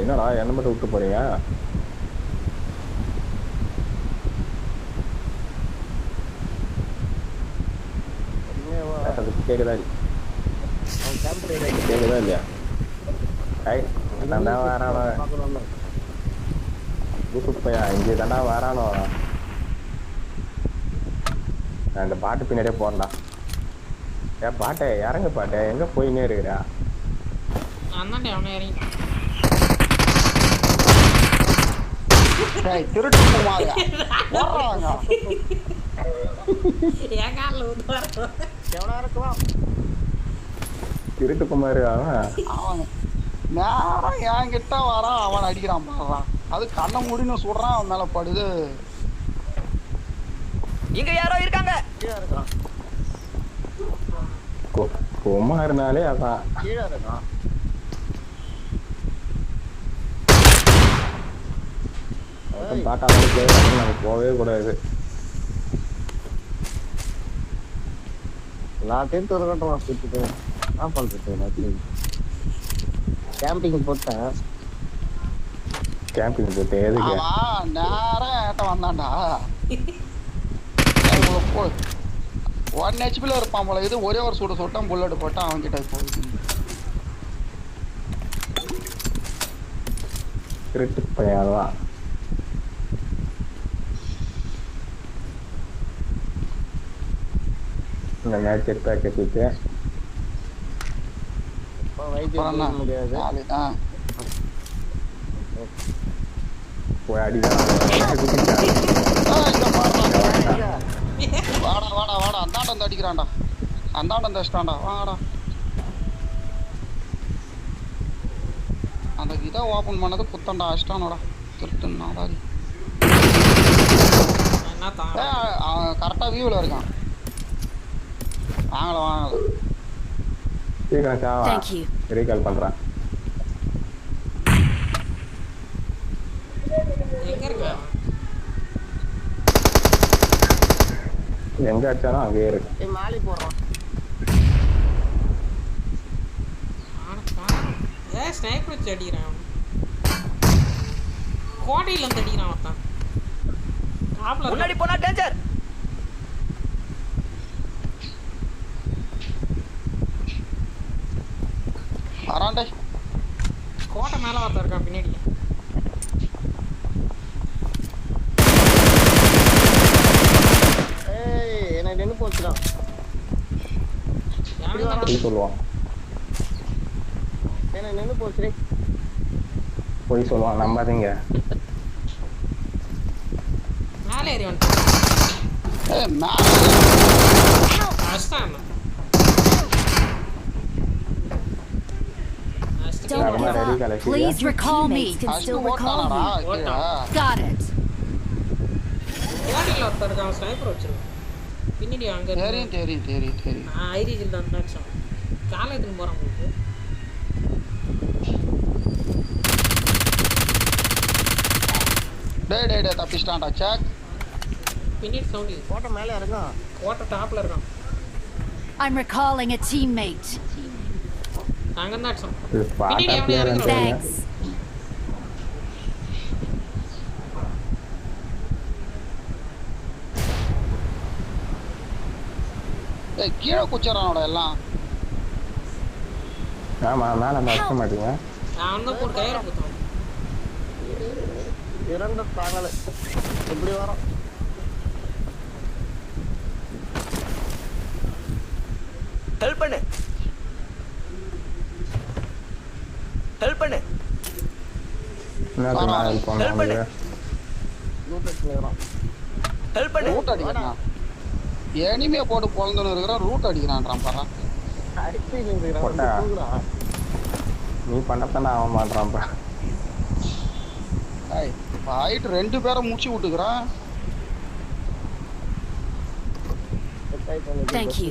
என்னடா என்ன மட்டும் விட்டு போறீங்க? கேக்குதா கேக்குதா இல்லையா? தாண்டா வரானோ பையா, இங்கே தாண்டா வரானோ. நான் இந்த பாட்டு பின்னாடியே போறேன்டா. ஏன் பாட்டே இறங்க பாட்டே, எங்க போயினே இருக்கிறா? திருட்டு குமாரியா போடுறாங்க. திருட்டு குமாரு அவன் நேரம் என்கிட்ட வரான், அவன் அடிக்கிறான் பாடுறான். அது கண்ணை முடின்னு சுடுறான், அவன் மேல படுது. இங்க யாரோ இருக்காங்க. குமாருனாலே அதான். கீழே இருக்கான். நம்ம போகவே கூடாது. எல்லாத்தையும் துறக்கட்டும் சுத்திட்டு என்ன பண்றது? எல்லாத்தையும் கேம்பிங் போட்டேன். கேம்பிங் போட்டு எதுக்கு? நேரம் ஏட்ட வந்தான்டா. 1 HP இருப்பான் போல. இது ஒரே ஒரு சூட சுட்டான், புல்லட் போட்டான் அவன் கிட்ட போகுது. திருட்டு பையன்தான். இந்த மேட்ச் எடுத்தா கட்டிட்டு முடியாது. போய் அடிதான். வாடா வாடா வாடா, அந்தாண்ட வந்து அடிக்கிறான்டா, அந்தாண்ட வந்து அடிச்சிட்டான்டா. வாடா, அந்த இதை ஓப்பன் பண்ணது குத்தண்டா, அடிச்சிட்டானோடா திருட்டுன்னா. கரெக்டாக வியூவில் இருக்கான். வாங்கல வாங்கல, ரீகால் பண்றேன். எங்க அடிச்சாலும் அங்கே இருக்கு. மாலி போடுறான். ஸ்னைப்பர் வச்சு அடிக்கிறான். கோட்டையில இருந்து அடிக்கிறான் ஒருத்தன். முன்னாடி போனா டேஞ்சர். வரான்டே. கோட்டை மேல ஒருத்தன் இருக்கான் பின்னாடி. எனக்கு நின்று போச்சுடான். சொல்லுவான் எனக்கு நின்று போச்சு. போய் சொல்லுவான், நம்பாதீங்க. மேலே ஏறி வந்து Please recall me. Still recall me. Got it. கோட்டையில ஒருத்தன் இருக்கான், ஸ்னைப்பர் வச்சிருக்கான் பின்னாடி. அங்க தெரியும் தெரியும் தெரியும் தெரியும். ஐரிஜில் தான் மேட்சம். காலேஜுக்கு போகிறான் உங்களுக்கு. டே தப்பிச்சிட்டான்டா. சேக் பின்னாடி சவுண்ட். கோட்டை மேலே இருக்கான். கோட்டை டாப்ல இருக்கான். I'm recalling a teammate. அங்க தான் அடிச்சோம். பின்னாடி எவனே இறங்குறான். Thanks. கீழே குச்சறானோட எல்லாம். ஆமா, மேல அந்த அடிக்க மாட்டீங்க. நான் தான் போட்டு கயிறு குத்துறேன். இரண்டு தாங்கல எப்படி வரோம்? ஹெல்ப் பண்ணு, ஹெல்ப் பண்ணு. என்னது மேல போனாங்க? ஹெல்ப் பண்ணு. ரூட் அடிக்கிறான். எனிமே போட்டு பொழந்துன்னு இருக்கிறான், ரூட் அடிக்கிறான்றான் பாரு. நீ பண்ணத்தானே அவன் மாட்டான்ப்பா. ஃபைட் 2 பேரை முடிச்சு விட்டுக்கிறான். Thank you.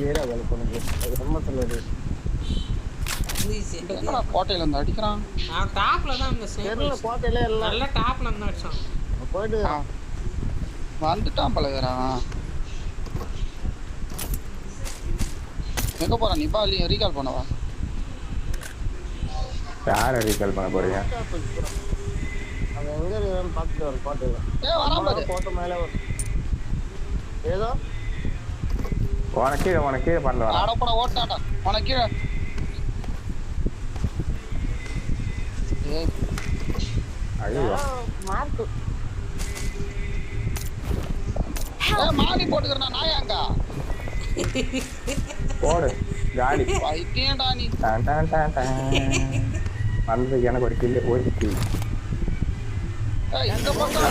என்னடா கோட்டையில இருந்து அடிக்கிறான்? நான் டாப்ல தான் இந்த ஸ்னைப்பர். கோட்டையில எல்லாம் நல்ல டாப்ல இருந்து அடிச்சான். போயிட்டு வந்துட்டான் பழகிறான். எங்க போறான்? நீ பா ரீகால் பண்ணவா? யாரை ரீகால் பண்ண போறீங்க? அவன் எங்க இருக்கான்னு பார்த்துட்டு வர பாட்டு. வராம பாரு. போட்ட மேல ஏதோ உனக்கு கீழே பறந்து வர. ஆடப்பட ஓட்டாடா உனக்கு கீழே. ஐயோ மார்க் மாலி போட்டுக்கிறேன் நாயாங்க போடு காலி. வைத்தியம்டா நீ. டான் டான் டான் டான். வந்ததுக்கு எனக்கு ஒரு கில்லு போயிடுச்சு. இந்த பக்கம்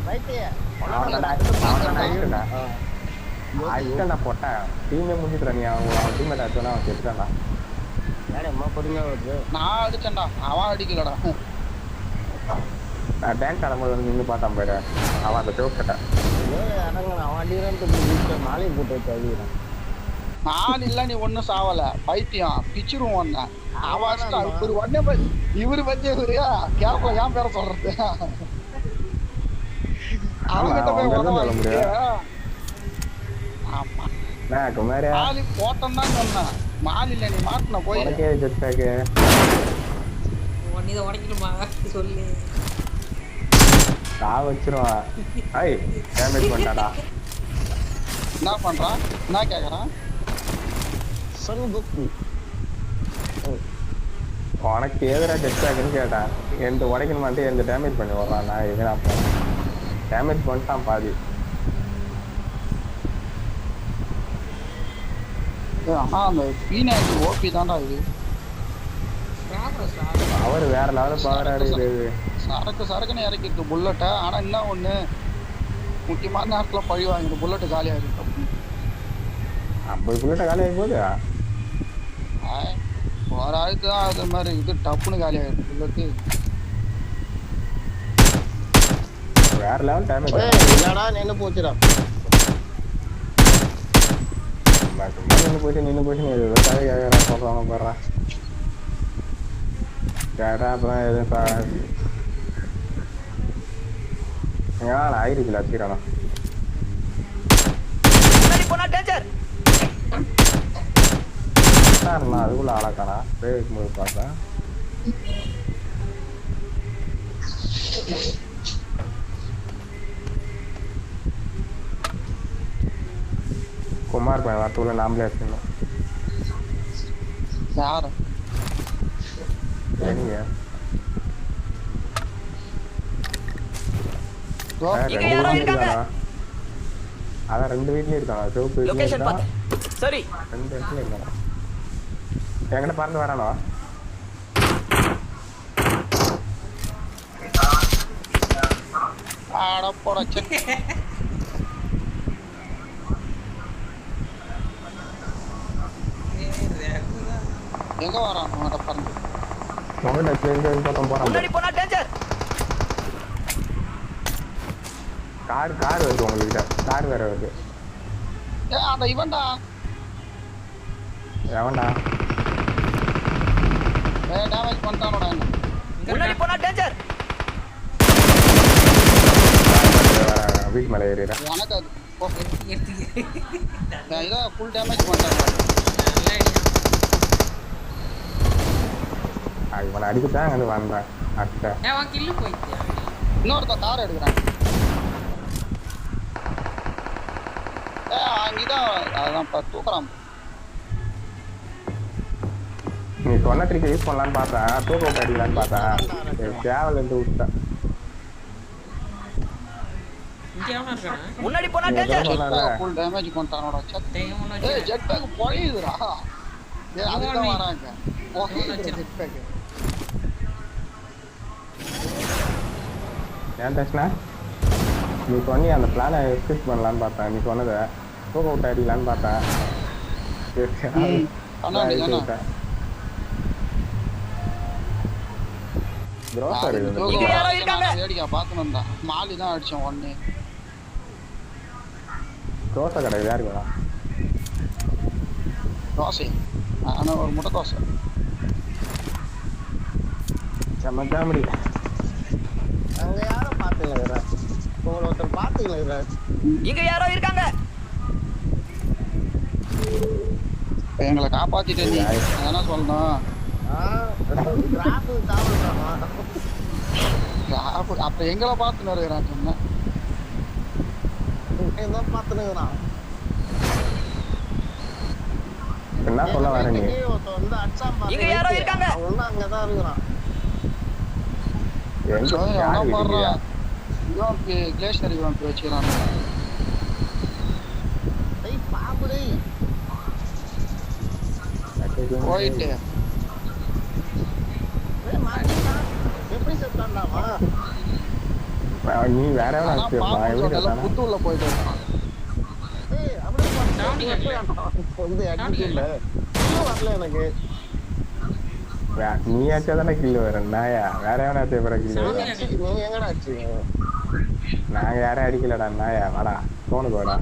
வைத்திய நான் போட்டேன் டீமே முடிஞ்சுக்கிறேன். நீ அவன் டீம்மேட் ஆச்சோன்னா அவன் செத்துட்டான்டா. யாரே அம்மா பொறுமையா வருது. நான் அடிச்சேன்டா அவன் அடிக்கலடா. நான் டான்ஸ் ஆடும்போது வந்து நின்று பார்த்தான் போயிடு. அவன் அந்த ஜோக் கேட்டான். இறங்கணும் அவன் அடிக்கிறான்ட்டு மாலையை போட்டு வச்சு அடிக்கிறான். நாலு இல்ல நீ ஒண்ணும் சாவல பைத்தியம் பிச்சிரும் ஒண்ணு. இவரு உடனே இவரு பச்சை இவரையா கேப்ப ஏன் பேர சொல்றது. அவங்கிட்ட போய் சொல்ல முடியாது. ஆமா குமாரே மாலி போட்டம் தான் சொன்னேன். மாலி இல்ல நீ மாட்டின போய் உனக்கே ஜெட் பேக்கு இதை உடைக்கணுமா சொல்லு. நான் வச்சிருவான். ஐய் டேமேஜ் பண்ணிட்டாடா. என்ன பண்றான் என்ன கேக்குறான். சன் புக் உனக்கு எதிராக ஜெட் பேக்குன்னு கேட்டான். எந்த உடைக்கணுமான்ட்டு எந்த டேமேஜ் பண்ணி வர்றான். நான் எதுனா டேமேஜ் பண்ணிட்டான் பாதி. ஆனா அந்த பீனாக்கு ஓபி தான்டா இது. அவர் வேற லெவலில் பாடுறாரு. சரக்குன்னு இறக்கிருக்கு புல்லட்டை. ஆனா என்ன ஒண்ணு முக்கியமான நேரத்துல பழி வாங்கிடும். புல்லட்டு காலியா இருக்கு. 50 புல்லட்டை காலி ஆகி போகுது. ஒரு ஆளுக்கு தான் அது மாதிரி இது டப்புன்னு காலி ஆயிடுது புல்லட்டு. வேற லெவல் டேமேஜ். இல்லடா நின்று போச்சுடா. நின்று போச்சு நீ விவசாயி கேட்கறா சொல்றாங்க போடுறா கேட்டா அப்பதான் எதுவும் ஆயிருக்குல்ல வச்சுக்கிறானா. அதுக்குள்ள ஆளாக்கானா போது பார்த்தேன். குமார் பையன் வரத்துக்குள்ள நாமளே வச்சுக்கணும். யாரு நீங்க அதான் 2 வீட்லயும் இருக்காங்க. சிவப்பு சரி 2 இடத்துல இருக்காங்க. என்கிட்ட பறந்து வரானோ ஆடப்போட எங்க வரான் பறந்து பக்கம் போறான். கார் வருது உங்ககிட்ட. கார் வேற வருது. அந்த இவன்டா எவன்டா டேமேஜ் பண்ணிட்டானோடா என்ன. முன்னாடி போனா டேஞ்சர். வீட்டு மேலே ஏறிடுறேன். எனக்கு அது ஓகே இதான் ஃபுல் டேமேஜ் பண்ணிட்டான். இவனை அடிக்கத்தான் அங்கே வந்தேன். அட்டை இன்னொருத்த கார் எடுக்கிறான். அங்கேதான் அதான் தூக்குறான். நீ சொன்ன ட்ரிக்கை யூஸ் பண்ணலான்னு பார்த்தேன். தூக்க விட்டு அடிக்கலான்னு பார்த்தேன். தேவல் இருந்து விட்டேன். முன்னாடி போனா டேஞ்சர். Full damage பண்ணிட்டானோட. ஏய் ஜெட் பேக் போயிடுறா. ஏய் அதுதான் வராங்க. ஓகே ஜெட் பேக் ஏன் தர்ஷனா நீ சொன்னி அந்த பிளானை எக்ஸிக்யூட் பண்ணலான்னு பார்த்தேன். நீ சொன்னதை தூக்க விட்டு அடிக்கலான்னு பார்த்தேன். வேடிக்கை பார்க்கணும் தான். மாலி தான் அடிச்சோம் ஒன்னு. தோசை கடை யாருக்குண்ணா? தோசை ஆனா ஒரு முட்டை தோசை சமத்தா முடியல. அங்க யாரோ பாத்துக்கிறேன். உங்களை ஒருத்தர் பாத்துக்கிறேன். இங்க யாரோ இருக்காங்க. எங்களை காப்பாத்திட்டு நீ என்ன சொல்லணும். அப்ப எங்களை பார்த்து நிறைய சொன்ன பாத்துனுங்கிறான். என்ன சொல்ல வர நீ? வந்து அடிச்சான் பாரு. இங்க யாரோ இருக்காங்க. அவன் அங்கதான் இருக்கிறான். எங்க யாரு இருக்கீங்க? இவனுக்கு கிளேஷனரி இவனுக்கு வச்சுக்கிறான். டேய் பாம்பு டேய். போயிட்டு எப்படி செத்தான்டாமா? நீ வேற எவனா புத்தூர்ல போயிட்டு இருக்கான். ஏய் அப்படியே வந்து அடிக்கல. வரல எனக்கு. நீ ஆச்சாதானே கில்லு வர நாயா? வேற எவனா தேவை கில்லு? நீங்க எங்கடா அடிச்சீங்க? நாங்க யாரும் அடிக்கலடா நாயா. வாடா போனுக்கு வாடா.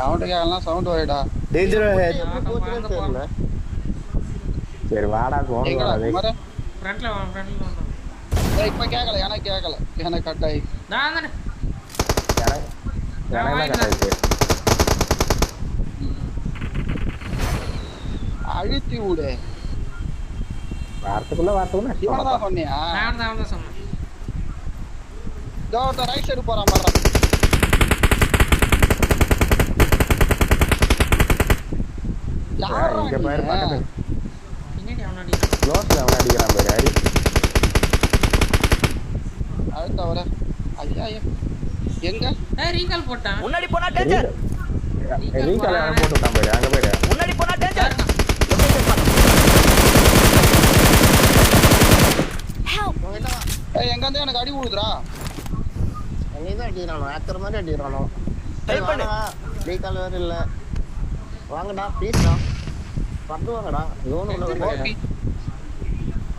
அவனுக்கு எல்லாம் சவுண்ட் வருடா. டேஞ்சர் ஹெட் தெரியல. சரி வாடா போனுக்கு வாடா. குமாரே ஃப்ரண்ட்ல வா ஃப்ரண்ட்ல வா. டேய் இப்ப கேக்கல எனக்கு கட் ஆயி. நான் தானே எனக்கு கட்டாயிச்சு. அழுத்தி விடு. வார்த்தைக்குள்ள இவனதான் சொன்னியா? நான் தான் சொன்னேன். இதோ ரைட் சைடு போறான் பாரு. இங்க பாரு பக்கத்துல பின்னாடி அவன அடிக்கிறான். க்ளோஸ்ல அவன் அடிக்கிறான் பாரு. அடி அடுத்த வர. ஐயா எங்க? ஏய் ரீகால் போட்டான். முன்னாடி போனா டேஞ்சர். ரீகால் அவன் போட்டு விட்டான் பாரு. அங்க பாரு. முன்னாடி போனா டேஞ்சர். Help! ஏய் எங்க இருந்து எனக்கு அடி விழுதுடா. நீதான் அடிக்கிறானோ? ஆக்கர் மாதிரி அடிக்கிறானோ? ஹெல்ப் பண்ணு. ரீகால் வேற இல்ல. வாங்கடா ப்ளீஸ்டா. வந்து வாங்கடா. ஜோன் உள்ள வந்து.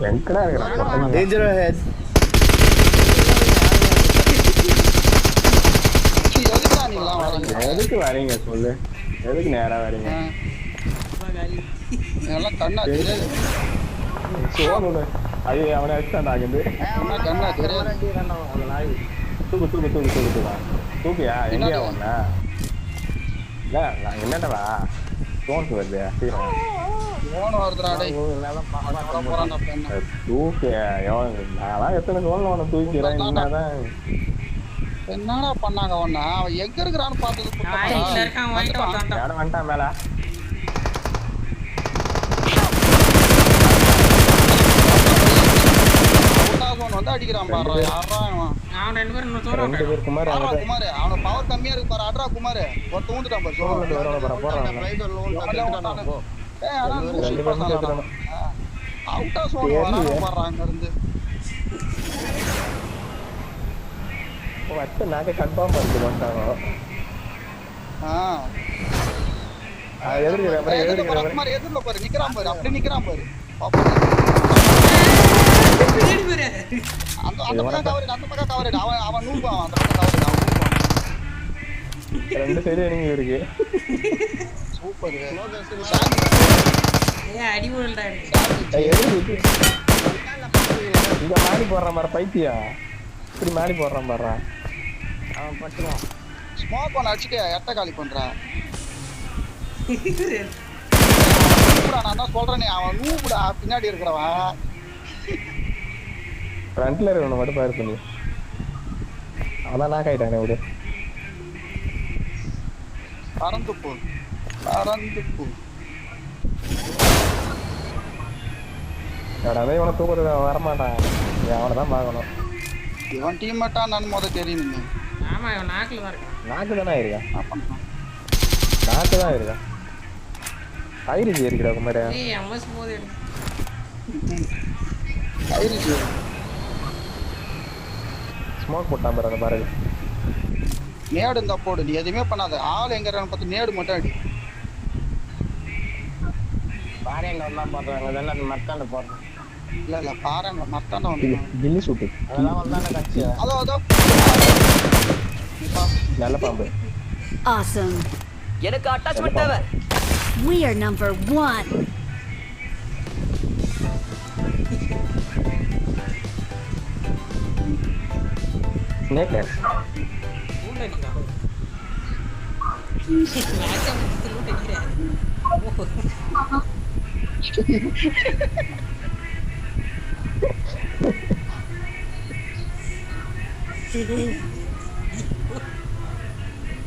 எங்கடா இருக்கறான்? Danger head. எதுக்குடா நீ எல்லாம் வரீங்க? எதுக்கு வரீங்க சொல்லு? எதுக்கு நேரா வரீங்க? எல்லாம் கண்ணா தெரியாது. சோனு அது அவனை அடிச்சான்டா அங்கிருந்து. கண்ணா தெரியாது. அடிக்கிறானோ அந்த நாய். தூக்கியா எங்கயா ஒண்ணா? இல்ல நான் என்னடா சோன்ஸ் வருது சீக்கிரம் போன் வருதுடா டேய். போறான்டா பெண்ணா. தூக்கு நான் எத்தனை சோன்ல உன தூக்கிறேன். என்னடா பண்ணாங்க அவனா? அவன் எங்க இருக்கிறான்னு பார்த்தது வாயில இருக்கான் வாயிட்ட வந்தான்டா. யாரும் வந்துட்டான் மேல. வந்து அடிக்கிறான் பாரு. யாரா அவன்? அவன் ரெண்டு பேரும் இன்னும் தூரம் ரெண்டு பேர் குமார் ஆறா குமார். அவன பவர் கம்மியா இருக்கு பாரு. அட்ரா குமார். ஒரு தூந்துட்டான் பாரு. சோன்ல போறான். ரைட் ஒரு லோன் தட்டிட்டானோ போ. ஏய் ஆனா ரெண்டு பேரும் சேர்த்துறானோ. அவுட்டா சோன் வரானோ பாரு அங்க இருந்து. வச்ச நாக்க கன்ஃபார்ம் பண்ணிட்டு வந்தானோ. எதிர்க்கிற குமார் எதிர்ல பாரு நிக்கிறான் பாரு. அப்படி நிக்கிறான் பாரு. தேடி போறே. அந்த பக்கம் கவரேட். அவன் நூபான். அந்த பக்கம் கவரேட். அவன் நூபான். ரெண்டு சைடு எனிமி இருக்கு. சூப்பர். ஏய் அடி விழுடா. எதிர்க்கு இங்க மாடி போடுறான் பாரு பைத்தியா. இப்படி மாடி போடுறான் பாரு. அவன் பட்டுவான். ஸ்மோக் பண்ண அடிச்சிட்டு எட்ட காலி பண்றான். நான் தான் சொல்றேனே அவன் நூபுடா பின்னாடி இருக்கிறவன். ஃப்ரண்ட்ல இருக்கணும் மட்டும் பாரு பண்ணி. அவன் நாக் ஆயிட்டானே விடு. பறந்து போ. அவன் இவனை தூக்குறது வரமாட்டான். அவனை தான் பார்க்கணும். இவன் டீம் மட்டும் நான் முத தெரியும். ஆமா இவன் நாக்குல தான் இருக்கான். நாக்கு தானே இருக்கா? நாக்கு தான் இருக்கா? ஐரிஜி இருக்கிறா குமாரே. ஏய் எம்எஸ் போதே. ஐரிஜி ஸ்மோக் போட்டான் பாரு. அந்த பாரு நேடு இந்த போடு. நீ எதுவுமே பண்ணாத. ஆள் எங்க இருக்கான்னு பார்த்து நேடு மட்டும் அடி. பாறைங்க எல்லாம் போடுறாங்க. அதெல்லாம் அந்த மரத்தாண்ட போடுறோம். இல்ல பாருங்க மத்தாண்ட வந்து கில்லி சூட்டு. அதெல்லாம் வந்தானே கட்சி. அதோ நல்ல பாம்பு. Awesome. எனக்கு அட்டாச்மென்ட் தேவை. We are number 1. Snake land. ஊட்ட அடிக்கிறான். மேட்ச் முடிச்சு லூட் அடிக்கிறான்.